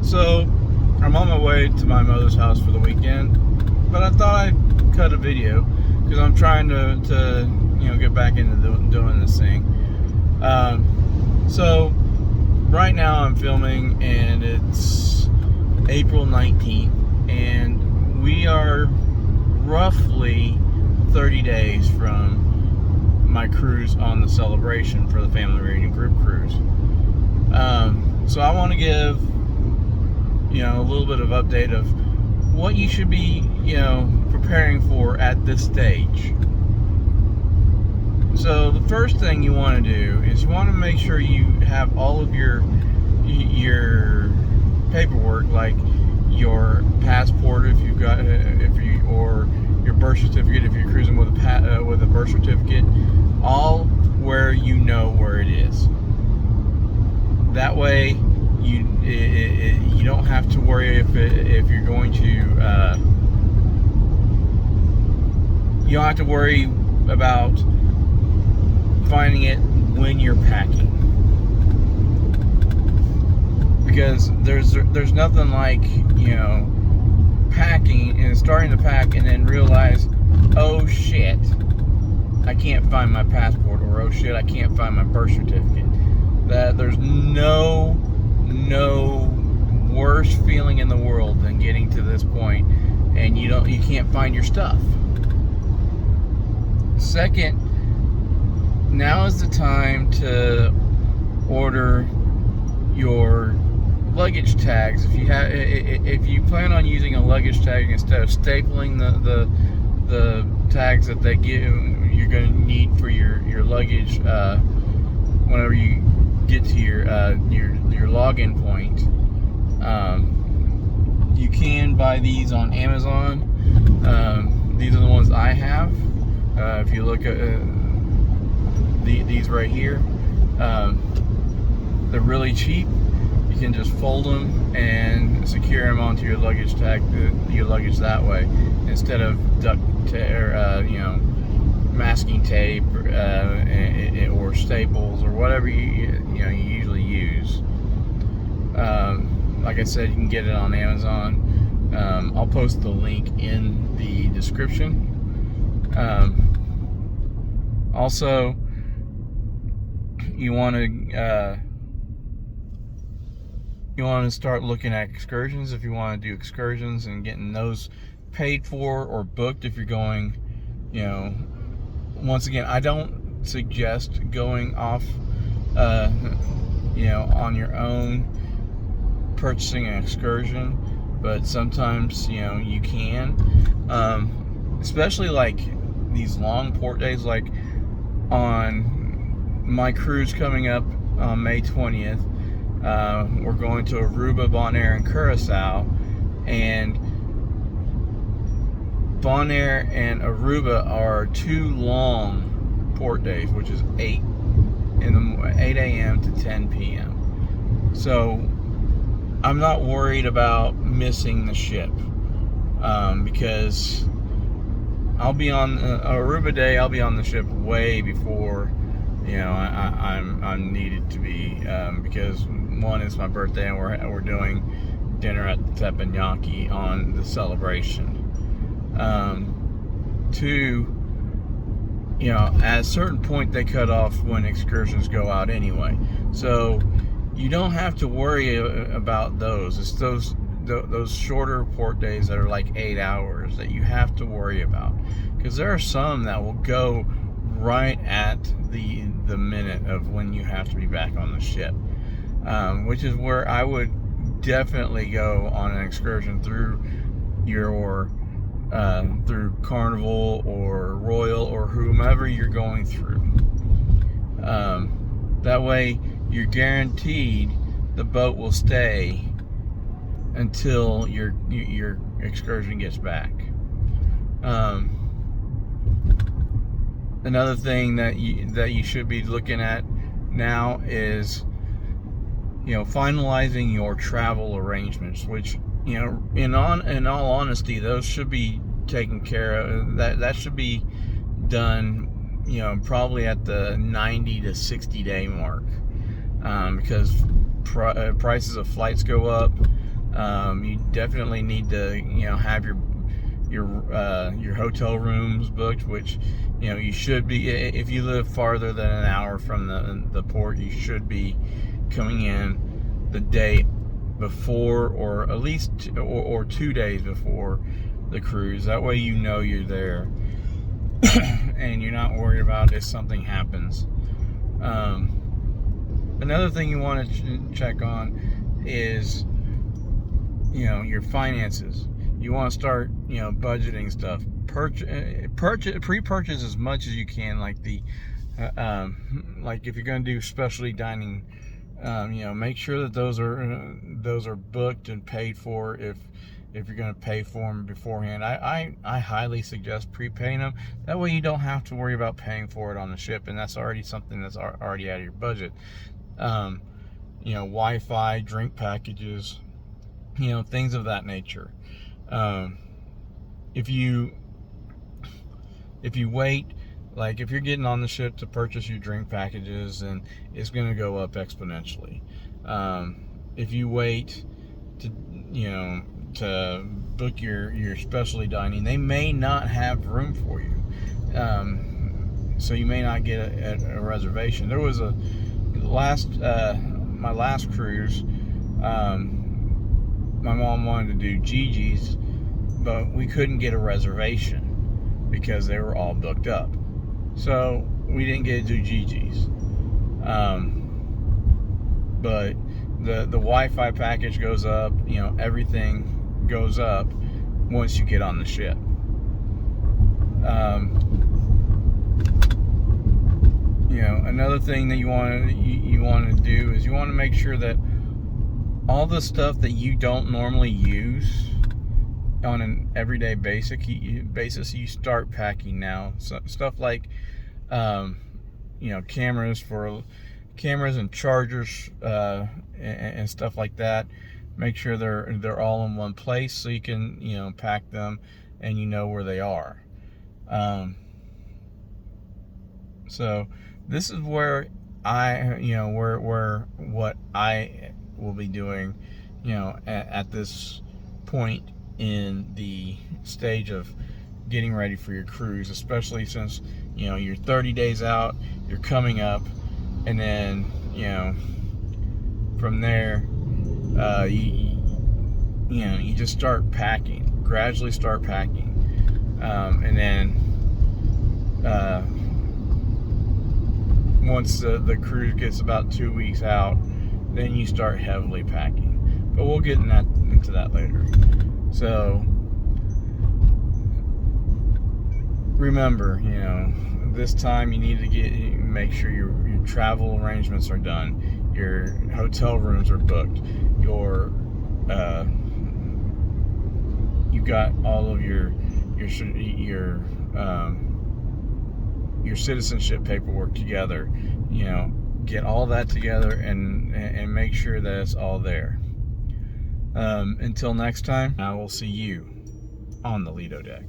So I'm on my way to my mother's house for the weekend, but I thought I'd cut a video because I'm trying to get back into doing this thing. So right now I'm filming, and it's April 19th, and we are roughly 30 days from my cruise on the Celebration for the Family Reunion Group Cruise. So I want to give a little bit of update of what you should be preparing for at this stage. So the first thing you want to do is you want to make sure you have all of your paperwork, like your passport or your birth certificate if you're cruising with a birth certificate, all where you know where it is. That way you don't have to worry if you're going to you don't have to worry about finding it when you're packing, because there's nothing like packing and starting to pack and then realize, oh shit, I can't find my passport, or oh shit, I can't find my birth certificate. That there's no worse feeling in the world than getting to this point and you can't find your stuff. Second, now is the time to order your luggage tags. If you plan on using a luggage tag instead of stapling the tags that they give, you're going to need for your luggage whenever you get to your login point. You can buy these on Amazon. These are the ones I have. If you look at these right here, they're really cheap. You can just fold them and secure them onto your luggage that way, instead of masking tape or staples or whatever you usually use. Like I said, you can get it on Amazon. I'll post the link in the description. Also, you want to start looking at excursions if you want to do excursions, and getting those paid for or booked if you're going. Once again, I don't suggest going off on your own, purchasing an excursion, but sometimes you can, especially like these long port days, like on my cruise coming up on May 20th. We're going to Aruba, Bonaire, and Curacao, and Bonaire and Aruba are two long port days, which is 8 a.m. to 10 p.m. So I'm not worried about missing the ship, because I'll be on Aruba Day. I'll be on the ship way before I'm needed to be, because one, it's my birthday, and we're doing dinner at the teppanyaki on the Celebration. Two, at a certain point they cut off when excursions go out anyway, so you don't have to worry about those. It's those shorter port days that are like 8 hours that you have to worry about, because there are some that will go right at the minute of when you have to be back on the ship, which is where I would definitely go on an excursion through through Carnival or Royal or whomever you're going through. That way you're guaranteed the boat will stay until your excursion gets back. Another thing that you should be looking at now is finalizing your travel arrangements, which in all honesty, those should be taken care of. That should be done probably at the 90 to 60 day mark, because prices of flights go up. You definitely need to, have your hotel rooms booked, which, you should be. If you live farther than an hour from the port, you should be coming in the day before, or at least or 2 days before the cruise. That way you're there and you're not worried about if something happens. Another thing you want to check on is your finances. You want to start budgeting stuff. Pre-purchase as much as you can, like like if you're going to do specialty dining, make sure that those are booked and paid for if you're going to pay for them beforehand. I highly suggest prepaying them. That way you don't have to worry about paying for it on the ship, and that's already something that's already out of your budget. Wi-Fi, drink packages, things of that nature. If you wait, like if you're getting on the ship to purchase your drink packages, and it's going to go up exponentially. If you wait to book your specialty dining, they may not have room for you, so you may not get a reservation. There was my last cruise. My mom wanted to do Gigi's, but we couldn't get a reservation because they were all booked up. So we didn't get to do Gigi's. But the Wi-Fi package goes up. Everything goes up once you get on the ship. Another thing that you want to do is you want to make sure that all the stuff that you don't normally use on an everyday basis, you start packing now. So stuff like cameras and chargers, and stuff like that. Make sure they're all in one place so you can pack them and where they are. So this is where what I will be doing at this point in the stage of getting ready for your cruise, especially since you're 30 days out, you're coming up, and then from there you just start packing, gradually start packing, and then once the cruise gets about 2 weeks out, then you start heavily packing. But we'll get into that later. So remember, this time you need to make sure your travel arrangements are done, your hotel rooms are booked, you got all of your citizenship paperwork together. Get all that together and make sure that it's all there. Until next time, I will see you on the Lido deck.